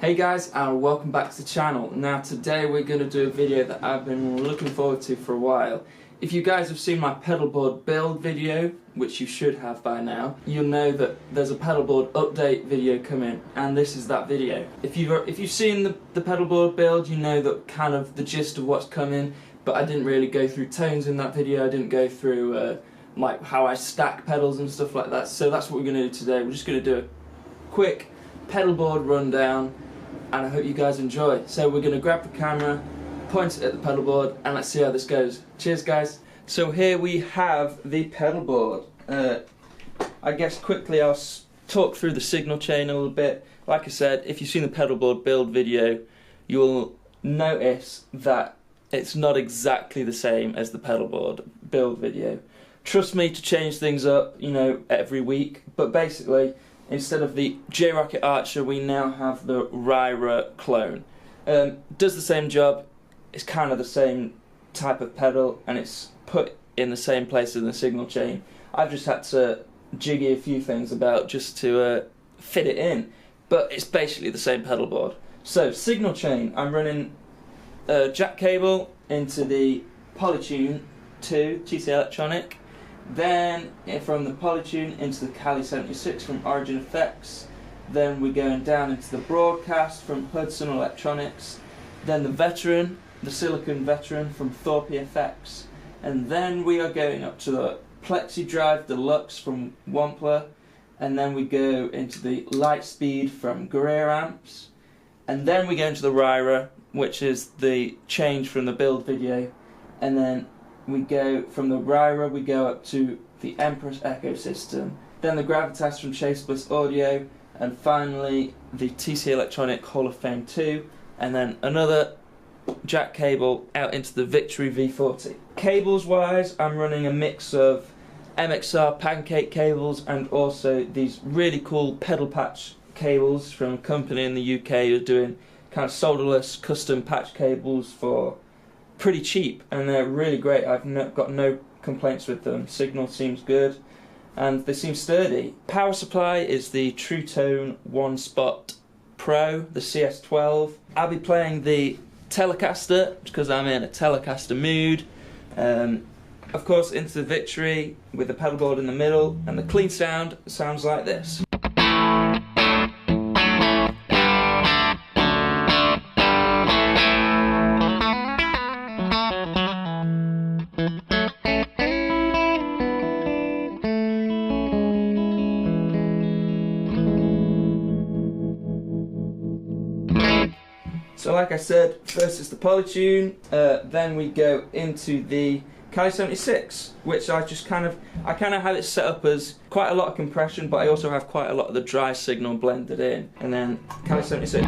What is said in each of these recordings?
Hey guys, and welcome back to the channel. Now today we're going to do a video that I've been looking forward to for a while. If you guys have seen my pedalboard build video, which you should have by now, you'll know that there's a pedalboard update video coming, and this is that video. If you've seen the pedalboard build, you know that kind of the gist of what's coming, but I didn't really go through tones in that video. I didn't go through like how I stack pedals and stuff like that, so that's what we're going to do today. We're just going to do a quick pedalboard rundown, and I hope you guys enjoy. So we're going to grab the camera, point it at the pedalboard, and let's see how this goes. Cheers guys. So here we have the pedalboard. I guess quickly I'll talk through the signal chain a little bit. Like I said, if you've seen the pedalboard build video, you'll notice that it's not exactly the same as the pedalboard build video. Trust me to change things up, you know, every week, but basically instead of the J-Rocket Archer, we now have the RYRA Klone. Does the same job, it's kind of the same type of pedal, and it's put in the same place in the signal chain. I've just had to jiggy a few things about just to fit it in, but it's basically the same pedal board. So, signal chain, I'm running a jack cable into the Polytune 2 TC Electronic, then from the Polytune into the Cali 76 from Origin Effects, then we're going down into the broadcast from Hudson Electronics, then the Veteran, the Silicon Veteran from Thorpy Effects, and then we are going up to the Plexi-Drive Deluxe from Wampler, and then we go into the Lightspeed from Greer amps, and then we go into the RYRA, which is the change from the build video, and then we go from the RYRA, we go up to the Empress Echosystem, then the Gravitas from Bliss Audio, and finally the TC Electronic Hall of Fame 2, and then another jack cable out into the Victory V40. Cables wise, I'm running a mix of MXR Pancake cables and also these really cool pedal patch cables from a company in the UK who are doing kind of solderless custom patch cables for pretty cheap, and they're really great. I've got no complaints with them. Signal seems good and they seem sturdy. Power supply is the Truetone OneSpot Pro, the CS12. I'll be playing the Telecaster because I'm in a Telecaster mood. Of course into the Victory with the pedalboard in the middle, and the clean sound sounds like this. So like I said, first is the Polytune, then we go into the Cali 76, which I kind of have it set up as quite a lot of compression, but I also have quite a lot of the dry signal blended in, and then Cali 76.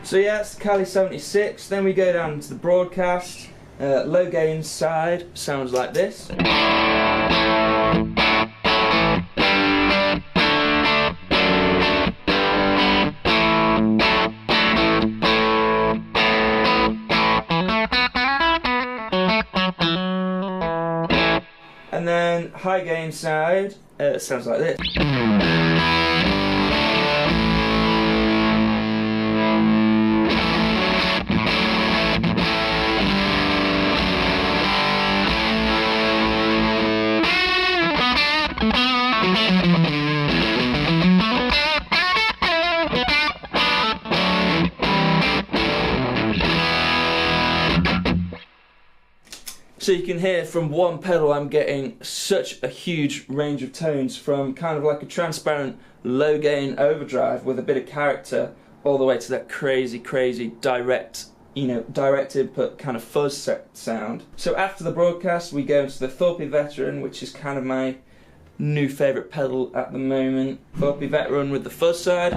So yeah, it's the Cali 76, then we go down to the broadcast, low gain side, sounds like this. And then high gain side, sounds like this. So you can hear from one pedal I'm getting such a huge range of tones, from kind of like a transparent low gain overdrive with a bit of character all the way to that crazy direct, you know, direct input kind of fuzz sound. So after the broadcast we go into the Thorpy Veteran, which is kind of my new favourite pedal at the moment. Thorpy Veteran with the fuzz side.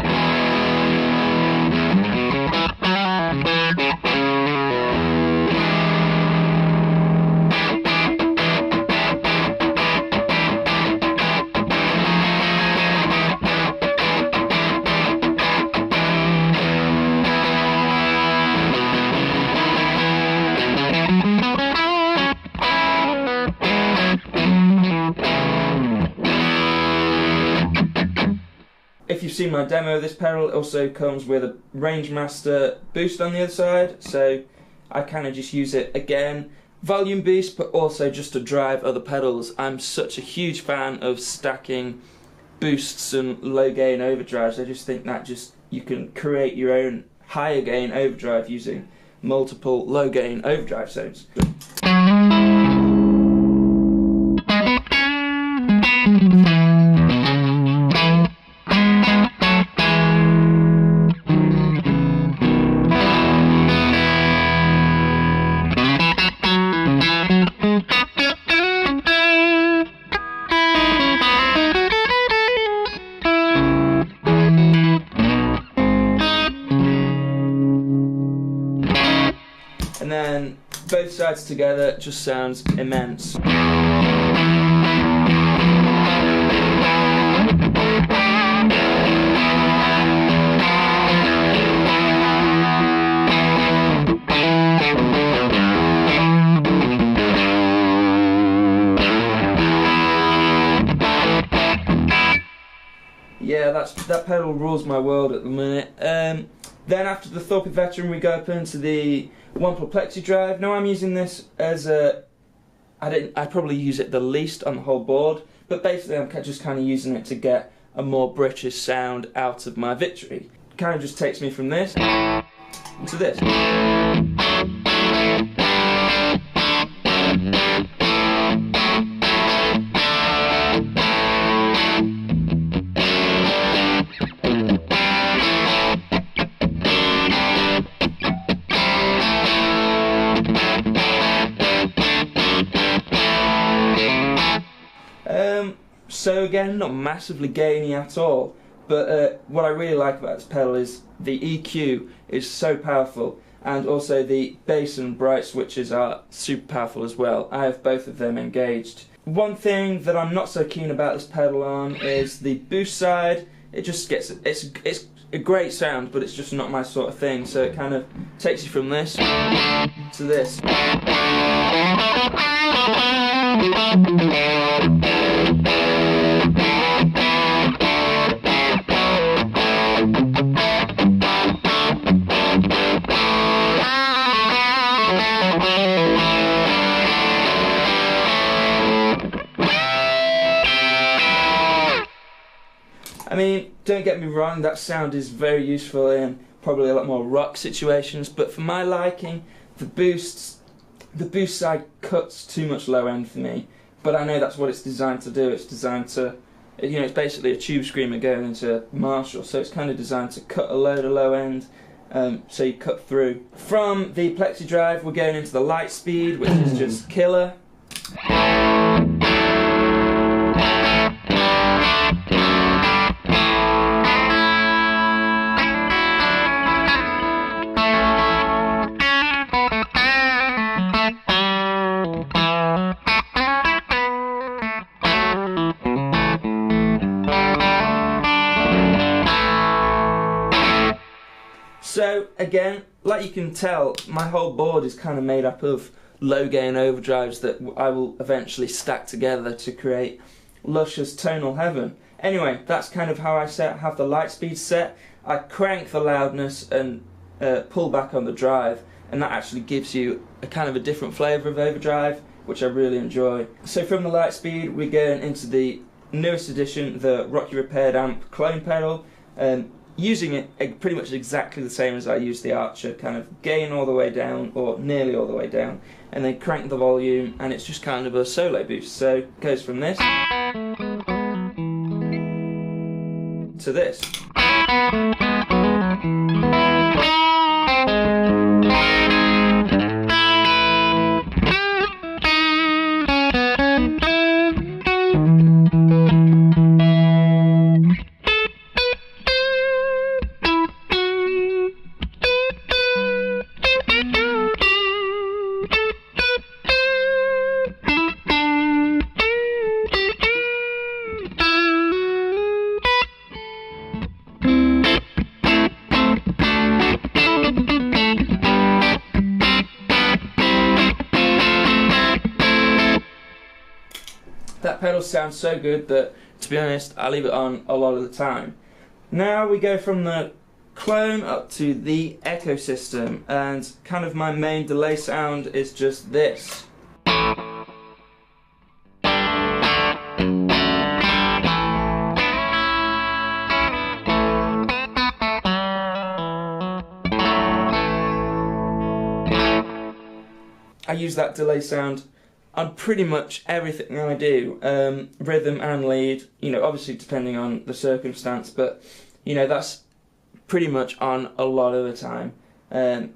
if you've seen my demo of this pedal, it also comes with a Rangemaster boost on the other side, so I kind of just use it again, volume boost, but also just to drive other pedals. I'm such a huge fan of stacking boosts and low gain overdrives. I just think that you can create your own higher gain overdrive using multiple low gain overdrive zones. And then both sides together just sounds immense. Yeah, that pedal rules my world at the minute. Then after the Thorpy Veteran, we go up into the Wampler Plexi-Drive. Now I'm using this as I probably use it the least on the whole board, but basically I'm just kind of using it to get a more British sound out of my Victory. Kind of just takes me from this to this. So again, not massively gainy at all, but what I really like about this pedal is the EQ is so powerful, and also the bass and bright switches are super powerful as well. I have both of them engaged. One thing that I'm not so keen about this pedal on is the boost side. It just gets, it's a great sound, but it's just not my sort of thing, so it kind of takes you from this to this. I mean, don't get me wrong, that sound is very useful in probably a lot more rock situations, but for my liking, the boost side cuts too much low end for me. But I know that's what it's designed to do. It's designed to, you know, it's basically a tube screamer going into Marshall, so it's kind of designed to cut a load of low end, so you cut through. From the Plexi-Drive, we're going into the Lightspeed, which is just killer. So again, like you can tell, my whole board is kind of made up of low gain overdrives that I will eventually stack together to create luscious tonal heaven. Anyway, that's kind of how I have the Lightspeed set. I crank the loudness and pull back on the drive, and that actually gives you a kind of a different flavour of overdrive, which I really enjoy. So from the Lightspeed, we're going into the newest edition, the Rocky Repaired Amp Klone pedal. Using it pretty much exactly the same as I use the Archer, kind of gain all the way down, or nearly all the way down, and then crank the volume, and it's just kind of a solo boost. So it goes from this to this. That pedal sounds so good that, to be honest, I leave it on a lot of the time. Now we go from the Klone up to the Echosystem, and kind of my main delay sound is just this. I use that delay sound on pretty much everything I do, rhythm and lead, you know, obviously depending on the circumstance, but you know, that's pretty much on a lot of the time. I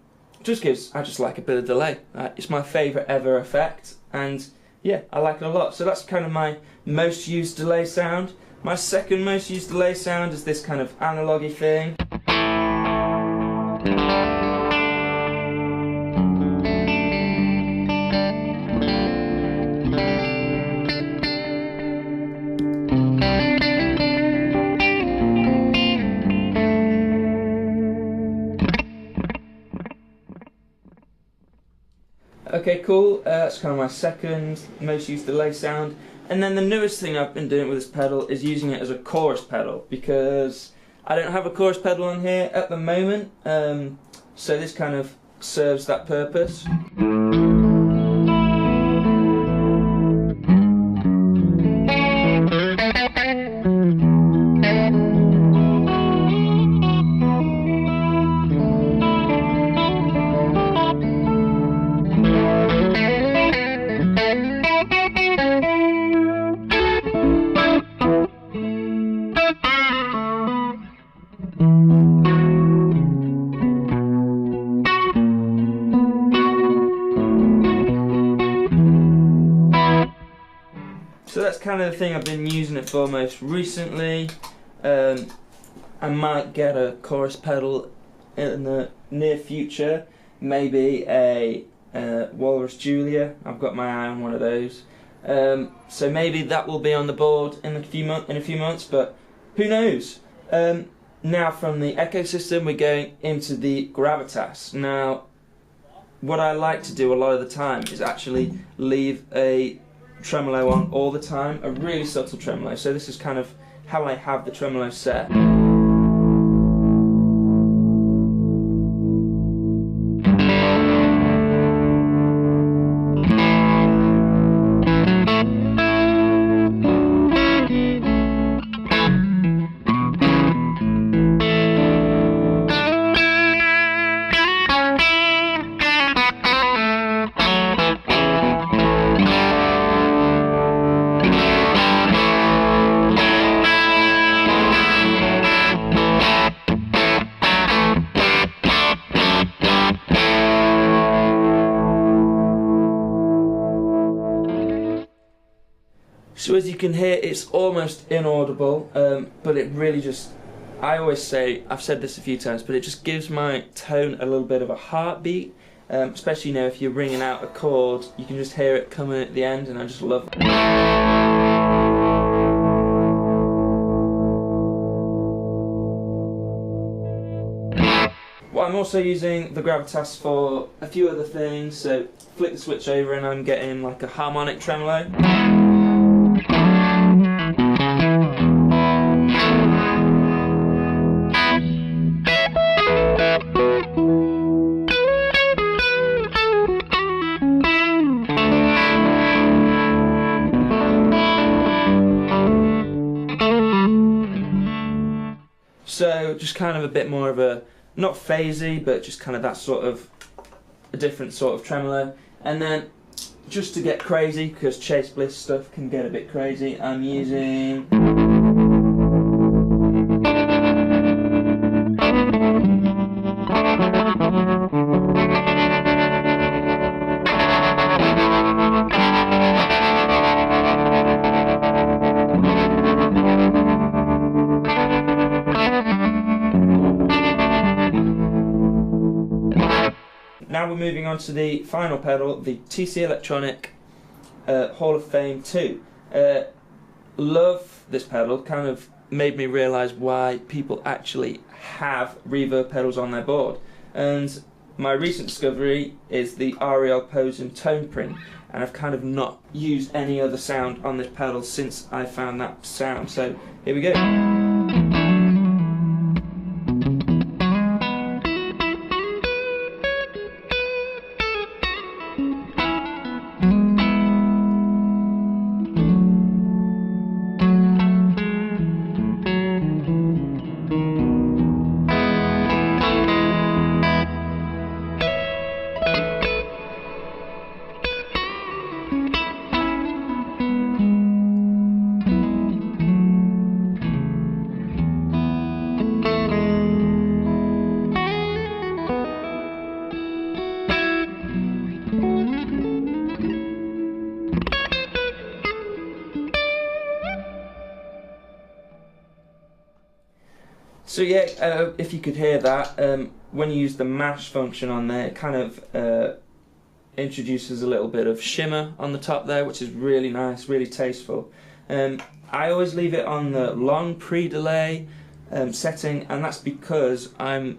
just like a bit of delay. It's my favourite ever effect, and yeah, I like it a lot. So that's kind of my most used delay sound. My second most used delay sound is this kind of analogy thing. Okay, cool, that's kind of my second most used delay sound. And then the newest thing I've been doing with this pedal is using it as a chorus pedal, because I don't have a chorus pedal on here at the moment, so this kind of serves that purpose. So that's kind of the thing I've been using it for most recently. I might get a chorus pedal in the near future, maybe a Walrus Julia. I've got my eye on one of those. So maybe that will be on the board in a few months, but who knows? Now from the Echosystem we're going into the Gravitas. Now what I like to do a lot of the time is actually leave a tremolo on all the time, a really subtle tremolo. So this is kind of how I have the tremolo set. So as you can hear, it's almost inaudible, but it really just, I always say, I've said this a few times, but it just gives my tone a little bit of a heartbeat, especially, you know, if you're ringing out a chord, you can just hear it coming at the end, and I just love it. Well, I'm also using the Gravitas for a few other things, so flick the switch over and I'm getting like a harmonic tremolo. So just kind of a bit more of a, not phasey, but just kind of that sort of, a different sort of tremolo. And then just to get crazy, because Chase Bliss stuff can get a bit crazy, I'm using Now we're moving on to the final pedal, the TC Electronic Hall of Fame 2. Love this pedal, kind of made me realise why people actually have reverb pedals on their board. And my recent discovery is the RYRA Pose and Tone Print, and I've kind of not used any other sound on this pedal since I found that sound. So here we go. So yeah, if you could hear that, when you use the mash function on there, it kind of introduces a little bit of shimmer on the top there, which is really nice, really tasteful. I always leave it on the long pre-delay setting, and that's because I'm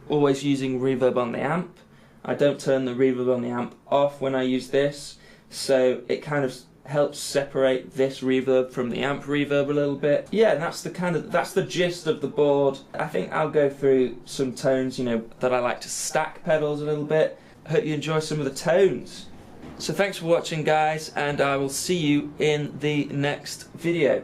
always using reverb on the amp. I don't turn the reverb on the amp off when I use this, so it kind of helps separate this reverb from the amp reverb a little bit. Yeah, and that's the gist of the board. I think I'll go through some tones, you know, that I like to stack pedals a little bit. I hope you enjoy some of the tones. So thanks for watching, guys, and I will see you in the next video.